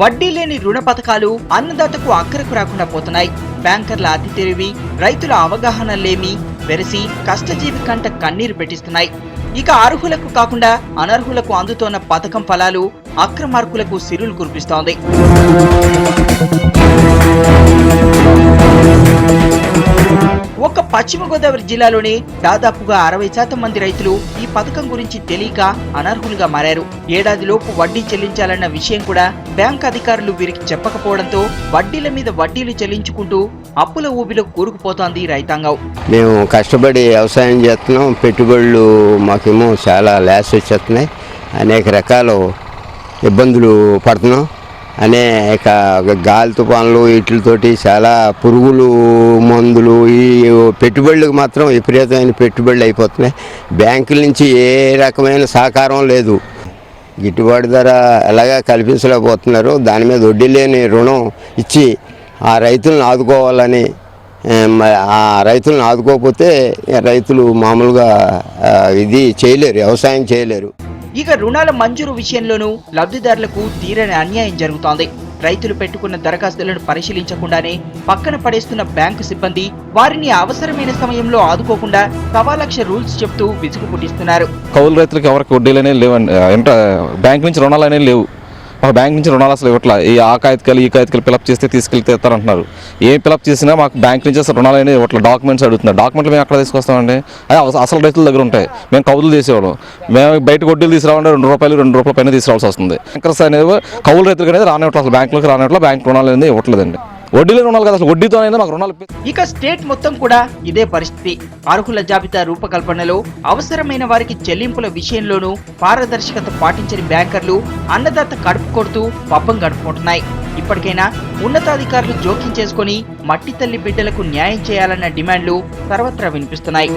వడ్డీ లేని రుణ పథకాలు అన్నదాతకు అక్కరకు రాకుండా పోతున్నాయి. బ్యాంకర్ల అతి తెలివి, రైతుల అవగాహన లేమి వెరసి కష్టజీవి కంట కన్నీరు పెట్టిస్తున్నాయి. ఇక అర్హులకు కాకుండా అనర్హులకు అందుతోన్న పథకం ఫలాలు అక్రమార్కులకు సిరులు కురిపిస్తోంది. ఒక్క పశ్చిమ గోదావరి జిల్లాలోనే దాదాపుగా 60% మంది రైతులు ఈ పథకం గురించి తెలియక అనర్హులుగా మారారు. ఏడాదిలోపు వడ్డీ చెల్లించాలన్న విషయం కూడా బ్యాంక్ అధికారులు వీరికి చెప్పకపోవడంతో వడ్డీల మీద వడ్డీలు చెల్లించుకుంటూ అప్పుల ఊబిలో కూరుకుపోతోంది రైతాంగం. మేము కష్టపడి వ్యవసాయం చేస్తున్నాం, పెట్టుబడులు మాకేమో చాలా లాస్ వచ్చేస్తున్నాయి, అనేక రకాల ఇబ్బందులు పడుతున్నాం. అనేక గాలి తుఫాన్లు వీటితోటి చాలా పురుగులు మందులు ఈ పెట్టుబడులకు మాత్రం విపరీతమైన పెట్టుబడులు అయిపోతున్నాయి. బ్యాంకుల నుంచి ఏ రకమైన సహకారం లేదు. గిట్టుబాటు ధర ఎలాగా కల్పించలేకపోతున్నారు. దాని మీద వడ్డీ లేని రుణం ఇచ్చి ఆ రైతులను ఆదుకోవాలని, ఆ రైతులను ఆదుకోకపోతే రైతులు మామూలుగా ఇది చేయలేరు, వ్యవసాయం చేయలేరు. ఇక రుణాల మంజూరు విషయంలోనూ లబ్ధిదారులకు తీరని అన్యాయం జరుగుతోంది. రైతులు పెట్టుకున్న దరఖాస్తులను పరిశీలించకుండానే పక్కన పడేస్తున్న బ్యాంకు సిబ్బంది వారిని అవసరమైన సమయంలో ఆదుకోకుండా 1,00,000 రూల్స్ చెప్తూ విసుగు పుట్టిస్తున్నారు. కౌలు రైతులకు ఎవరికి వడ్డీలనే లేవండి, బ్యాంక్ నుంచి రుణాలు అనేవి లేవు. మాకు బ్యాంక్ నుంచి రుణాలు అసలు ఇవ్వట్లా. ఈ కాగితాలు ఫిలప్ చేస్తే తీసుకెళ్తే ఇస్తారంటున్నారు. ఏం ఫిలప్ చేసినా మాకు బ్యాంక్ నుంచి అసలు రుణాలు అనేవి ఇవ్వట్లేదు. డాక్యుమెంట్స్ అడుగుతున్నారు. డాక్యుమెంట్లు మేము ఎక్కడ తీసుకొస్తామండి? అదే అసలు రైతుల దగ్గర ఉంటాయి. మేము కౌలు తీసేవాళ్ళం. మేము బయట వడ్డీలు తీసుకురావాలంటే ₹2 పైన తీసుకురావాల్సి వస్తుంది. బ్యాంకర్స్ అనేది కౌలు రైతులకు అనేది రానివ్వట్లేదు, అసలు బ్యాంకులకు రానివ్వట్లేదు. బ్యాంక్ రుణాలు అనేది ఇవ్వట్లేదండి. వడ్డీలో రుణాలు కదా, అసలు వడ్డీతో అయినా మాకు రుణాలు. ఇక స్టేట్ మొత్తం కూడా ఇదే పరిస్థితి. అర్హుల జాబితా రూపకల్పనలో అవసరమైన వారికి చెల్లింపుల విషయంలోనూ పారదర్శకత పాటించని బ్యాంకర్లు అన్నదాత కడుపు కొడుతూ పబ్బం గడుపుకుంటున్నాయి. ఇప్పటికైనా ఉన్నతాధికారులు జోక్యం చేసుకుని మట్టి తల్లి బిడ్డలకు న్యాయం చేయాలన్న డిమాండ్లు సర్వత్రా వినిపిస్తున్నాయి.